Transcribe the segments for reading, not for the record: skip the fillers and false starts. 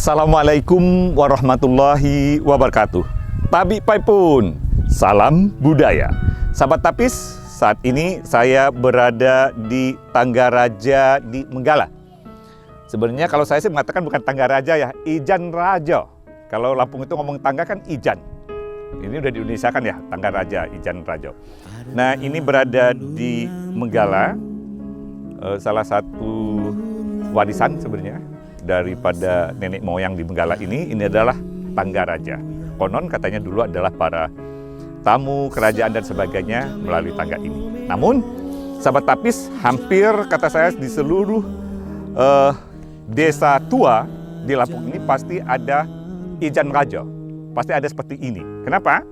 Assalamualaikum warahmatullahi wabarakatuh. Tabi Paipun, salam budaya. Sahabat Tapis, saat ini saya berada di Tangga Raja di Menggala. Sebenarnya kalau saya sih mengatakan bukan Tangga Raja ya, Ijan Raja. Kalau Lampung itu ngomong tangga kan Ijan. Ini udah di Indonesia kan ya, Tangga Raja, Ijan Raja. Nah, ini berada di Menggala, salah satu warisan sebenarnya daripada nenek moyang di Menggala ini adalah Tangga Raja. Konon katanya dulu adalah para tamu kerajaan dan sebagainya melalui tangga ini. Namun, sahabat Tapis, hampir kata saya di seluruh desa tua di Lampung ini pasti ada Ijan Raja. Pasti ada seperti ini. Kenapa?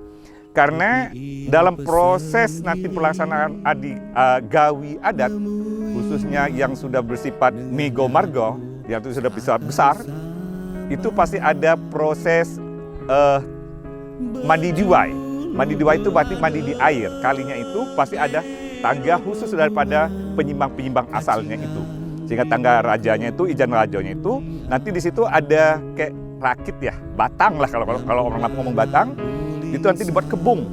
Karena dalam proses nanti pelaksanaan gawi adat, khususnya yang sudah bersifat migo margo, yang itu sudah besar, itu pasti ada proses mandi diwai. Mandi diwai itu berarti mandi di air. Kalinya itu pasti ada tangga khusus daripada penyimbang-penyimbang asalnya itu. Sehingga tangga rajanya itu, Ijan Rajanya itu, nanti di situ ada kayak rakit ya, batang lah kalau orang Lampung ngomong batang, itu nanti dibuat kebung.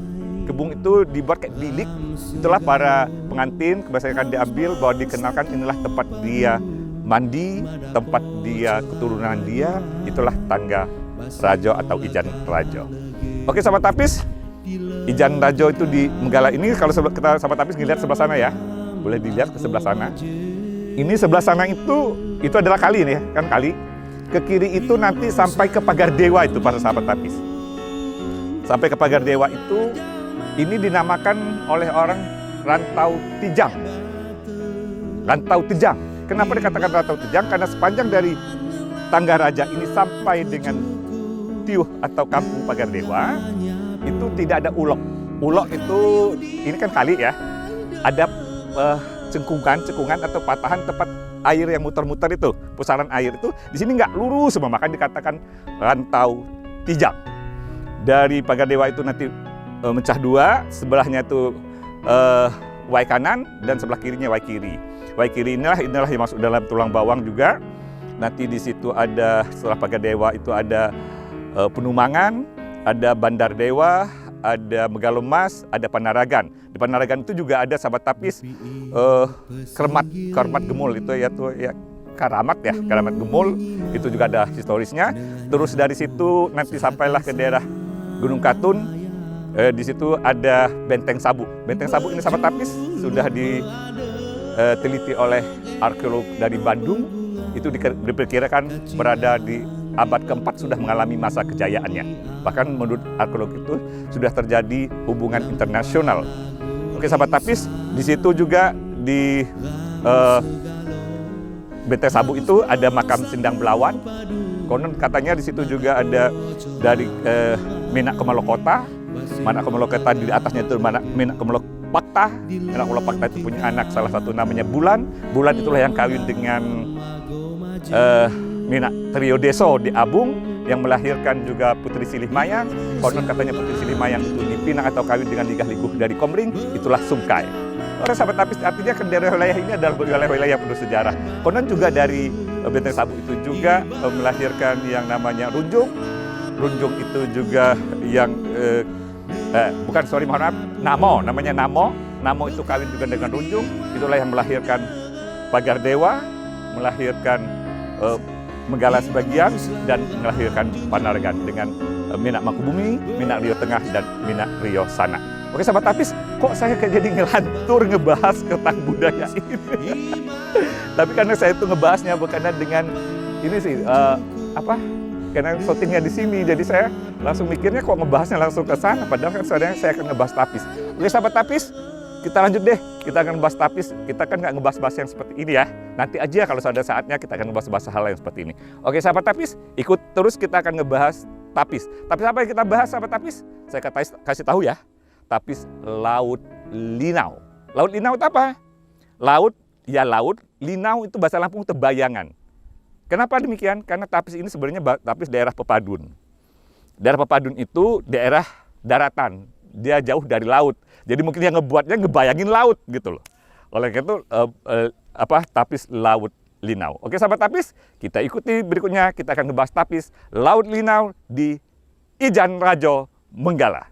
Kebung itu dibuat kayak bilik. Itulah para pengantin kebiasaan diambil bahwa dikenalkan inilah tempat dia mandi, tempat dia keturunan dia, itulah Tangga Raja atau Ijan Raja. Oke sahabat Tapis, Ijan Raja itu di Menggala ini, kalau kita sahabat Tapis ngelihat sebelah sana ya, boleh dilihat ke sebelah sana. Ini sebelah sana itu adalah kali nih ya, kan kali. Ke kiri itu nanti sampai ke Pagar Dewa itu para sahabat Tapis. Sampai ke Pagar Dewa itu, ini dinamakan oleh orang Rantau Tijang. Rantau Tijang. Kenapa dikatakan Rantau Tijang? Karena sepanjang dari Tangga Raja ini sampai dengan Tiuh atau Kampung Pagar Dewa, itu tidak ada ulok. Ulok itu, ini kan kali ya, ada cekungan atau patahan tempat air yang muter-muter itu, pusaran air itu, di sini nggak lurus semua, maka dikatakan Rantau Tijang. Dari Pagar Dewa itu nanti mencah dua, sebelahnya itu wai kanan dan sebelah kirinya wai kiri. Wai kiri inilah yang masuk dalam tulang bawang juga. Nanti di situ ada setelah Pagar Dewa itu ada Penumangan, ada Bandar Dewa, ada Megalomas, ada Panaragan. Di Panaragan itu juga ada sahabat Tapis Keramat Gemul itu ya Karamat Gemul, itu juga ada historisnya. Terus dari situ nanti sampailah ke daerah Gunung Katun. Di situ ada Benteng Sabu. Benteng Sabu ini sahabat Tapis sudah diteliti oleh arkeolog dari Bandung. Itu diperkirakan berada di abad keempat sudah mengalami masa kejayaannya. Bahkan menurut arkeolog itu sudah terjadi hubungan internasional. Oke sahabat Tapis, di situ juga di Benteng Sabu itu ada makam Sindang Belawan. Konon katanya di situ juga ada dari Menak Kemalokota. Menak Kemalokota di atasnya itu Menak Kemalokpakta. Menak Kemalokpakta itu punya anak, salah satu namanya Bulan. Bulan itulah yang kawin dengan Menak Triodeso di Abung, yang melahirkan juga Putri Silih Mayang. Konon katanya Putri Silih Mayang itu dipinang atau kawin dengan Ligah Liguh dari Komring, itulah Sungkai. Orang sahabat Tapis, artinya kan daerah wilayah ini adalah wilayah penuh sejarah. Konon juga dari Benteng Sabu itu juga melahirkan yang namanya Runjung. Runjung itu juga yang Namo, namanya Namo. Namo itu kawin juga dengan Runjung. Itulah yang melahirkan Pagar Dewa, melahirkan Menggala sebagian, dan melahirkan Panaragan dengan Menak Mangkubumi, Menak Rio Tengah, dan Menak Rio Sana. Oke sahabat Tapis, kok saya kayak jadi ngelantur ngebahas tentang budaya ini? Tapi karena saya itu ngebahasnya berkaitan dengan ini sih, karena syutingnya di sini, jadi saya langsung mikirnya kok ngebahasnya langsung ke sana, padahal kan sebenarnya saya akan ngebahas Tapis. Oke sahabat Tapis, kita lanjut deh, kita akan ngebahas Tapis. Kita kan nggak ngebahas-bahas yang seperti ini ya. Nanti aja kalau ada saatnya kita akan ngebahas hal yang seperti ini. Oke sahabat Tapis, ikut terus kita akan ngebahas Tapis. Tapi apa yang kita bahas sahabat Tapis? Saya kasih tahu ya. Tapis Laut Linau. Laut Linau itu apa? Laut, ya laut. Linau itu bahasa Lampung tebayangan. Kenapa demikian? Karena Tapis ini sebenarnya Tapis daerah pepadun. Daerah pepadun itu daerah daratan. Dia jauh dari laut. Jadi mungkin yang ngebuatnya ngebayangin laut gitu loh. Oleh karena itu Tapis Laut Linau. Oke sahabat Tapis, kita ikuti berikutnya. Kita akan ngebahas tapis Laut Linau di Ijan Rajo Menggala.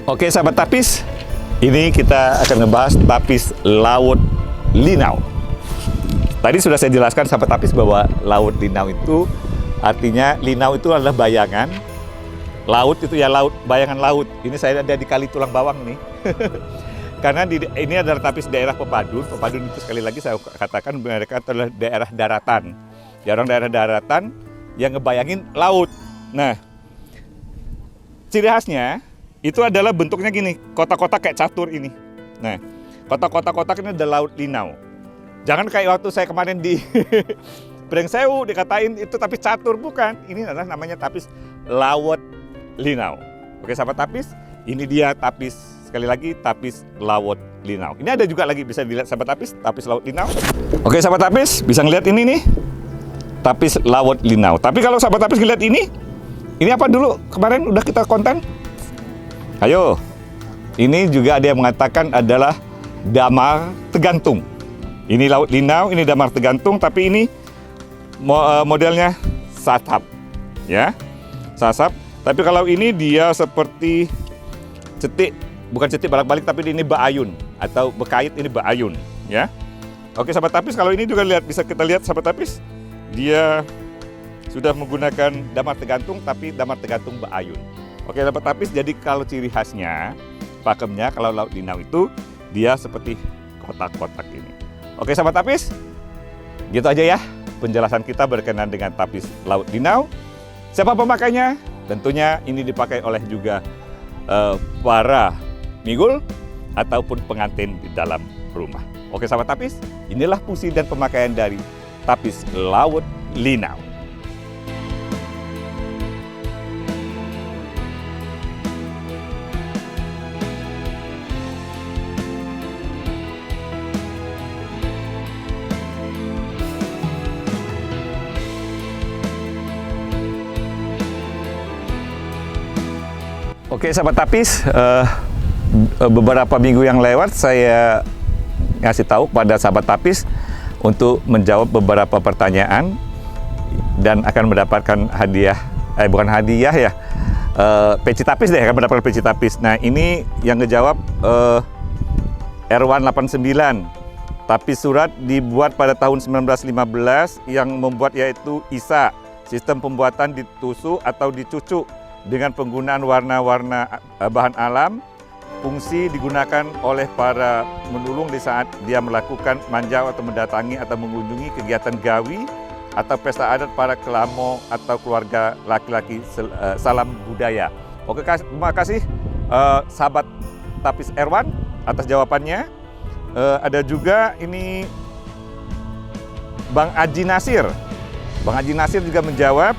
Oke sahabat Tapis, ini kita akan ngebahas tapis Laut Linau. Tadi sudah saya jelaskan sahabat Tapis bahwa Laut Linau itu artinya Linau itu adalah bayangan. Laut itu ya laut, bayangan laut. Ini saya ada di Kali Tulang Bawang nih. Karena ini adalah tapis daerah Pepadun. Pepadun itu sekali lagi saya katakan mereka adalah daerah daratan. Ya, orang daerah daratan yang ngebayangin laut. Nah, ciri khasnya itu adalah bentuknya gini, kotak-kotak kayak catur ini. Nah, kotak-kotak ini adalah Laut Linau. Jangan kayak waktu saya kemarin di Brengsewu dikatain itu tapis catur, bukan. Ini adalah namanya tapis Laut Linau. Oke sahabat Tapis, ini dia tapis, sekali lagi tapis Laut Linau. Ini ada juga lagi bisa dilihat sahabat Tapis, tapis Laut Linau. Oke sahabat Tapis, bisa ngeliat ini nih, tapis Laut Linau. Tapi kalau sahabat Tapis ngeliat ini apa dulu kemarin udah kita konten? Ayo, ini juga ada yang mengatakan adalah damar tegantung. Ini Laut Linau, ini damar tegantung, tapi ini modelnya sasap, ya, sasap. Tapi kalau ini dia seperti cetik, bukan cetik balik-balik, tapi ini baayun atau bekait, ini baayun, ya. Oke sahabat Tapis, kalau ini juga bisa kita lihat sahabat Tapis, dia sudah menggunakan damar tegantung, tapi damar tegantung baayun. Oke sahabat Tapis, jadi kalau ciri khasnya, pakemnya kalau Laut Linau itu dia seperti kotak-kotak ini. Oke sahabat Tapis, gitu aja ya penjelasan kita berkenaan dengan tapis Laut Linau. Siapa pemakainya? Tentunya ini dipakai oleh juga para migul ataupun pengantin di dalam rumah. Oke sahabat Tapis, inilah fungsi dan pemakaian dari tapis Laut Linau. Oke sahabat Tapis, beberapa minggu yang lewat saya ngasih tahu kepada sahabat Tapis untuk menjawab beberapa pertanyaan dan akan mendapatkan hadiah, bukan hadiah ya, peci tapis deh, akan mendapatkan peci tapis. Nah ini yang ngejawab Erwan 89, tapis surat dibuat pada tahun 1915, yang membuat yaitu Isa, sistem pembuatan ditusuk atau dicucuk dengan penggunaan warna-warna bahan alam. Fungsi digunakan oleh para menulung di saat dia melakukan manjau atau mendatangi atau mengunjungi kegiatan gawi atau pesta adat para kelamo atau keluarga laki-laki. Salam budaya. Oke, terima kasih sahabat Tapis Erwan atas jawabannya. Ada juga ini Bang Aji Nasir. Bang Aji Nasir juga menjawab,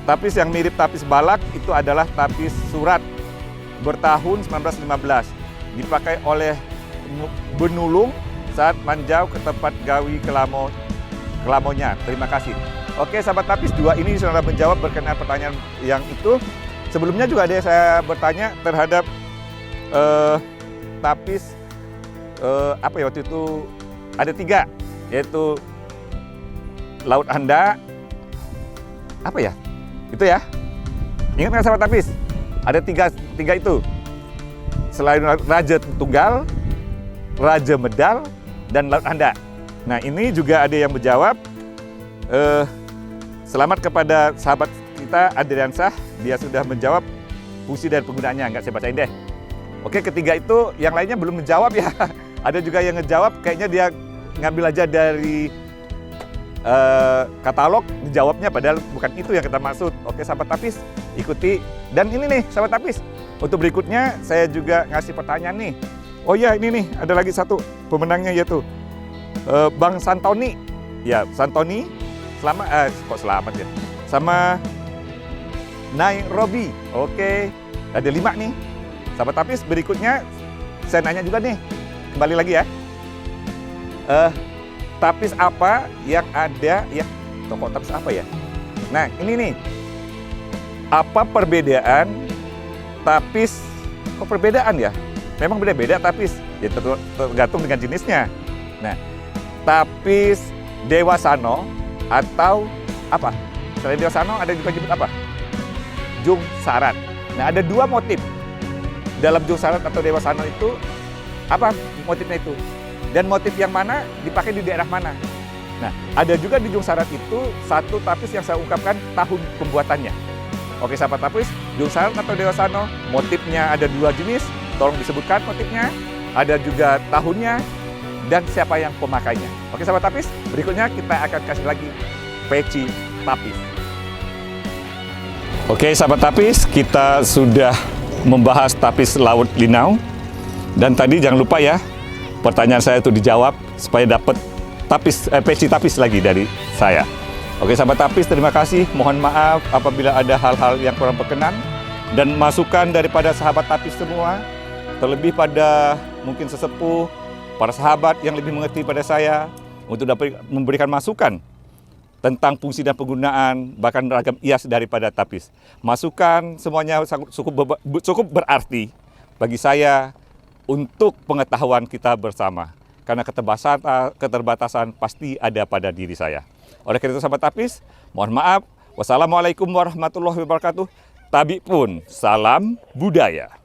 tapis yang mirip tapis balak itu adalah tapis surat bertahun 1915, dipakai oleh benulung saat manjau ke tempat gawi kelamonya. Terima kasih. Oke sahabat Tapis, dua ini sudah menjawab berkenaan pertanyaan yang itu. Sebelumnya juga ada saya bertanya terhadap tapis apa ya waktu itu, ada 3, yaitu Laut Handa, apa ya? Itu ya, ingat nggak sahabat Tapis? Ada tiga itu. Selain Raja Tunggal, Raja Medal, dan Laut Handa. Nah ini juga ada yang menjawab. Selamat kepada sahabat kita Adriansah, dia sudah menjawab fungsi dan penggunaannya. Nggak saya bacain deh. Oke, ketiga itu yang lainnya belum menjawab ya. Ada juga yang ngejawab, kayaknya dia ngambil aja dari katalog, dijawabnya padahal bukan itu yang kita maksud. Oke sahabat Tapis, ikuti. Dan ini nih sahabat Tapis, untuk berikutnya saya juga ngasih pertanyaan nih. Oh iya, ini nih ada lagi satu pemenangnya, yaitu Bang Santoni. Ya, Santoni selamat ya, sama Nairobi. Oke, ada 5 nih sahabat Tapis. Berikutnya saya nanya juga nih, kembali lagi ya. Tapis apa yang ada ya? Toko tapis apa ya? Nah, ini nih. Apa perbedaan tapis? Kok perbedaan ya? Memang beda-beda tapis. Ya tergantung dengan jenisnya. Nah, tapis Dewa Sano atau apa? Selain Dewa Sano ada juga disebut apa? Jung Sarat. Nah, ada dua motif. Dalam Jung Sarat atau Dewa Sano itu apa motifnya itu? Dan motif yang mana dipakai di daerah mana? Nah, ada juga di Jung Sarat itu satu tapis yang saya ungkapkan tahun pembuatannya. Oke, sahabat tapis, Jung Sarat atau Dewa Sano, motifnya ada dua jenis, tolong disebutkan motifnya, ada juga tahunnya, dan siapa yang pemakainya. Oke, sahabat tapis, berikutnya kita akan kasih lagi peci tapis. Oke, sahabat tapis, kita sudah membahas tapis laut Linau. Dan tadi jangan lupa ya, pertanyaan saya itu dijawab supaya dapat peci tapis lagi dari saya. Oke, sahabat tapis, terima kasih. Mohon maaf apabila ada hal-hal yang kurang berkenan dan masukan daripada sahabat tapis semua, terlebih pada mungkin sesepuh, para sahabat yang lebih mengerti pada saya untuk dapat memberikan masukan tentang fungsi dan penggunaan bahkan ragam hias daripada tapis. Masukan semuanya cukup berarti bagi saya untuk pengetahuan kita bersama. Karena keterbatasan pasti ada pada diri saya. Oleh karena itu sahabat tapis, mohon maaf. Wassalamualaikum warahmatullahi wabarakatuh. Tabi pun, salam budaya.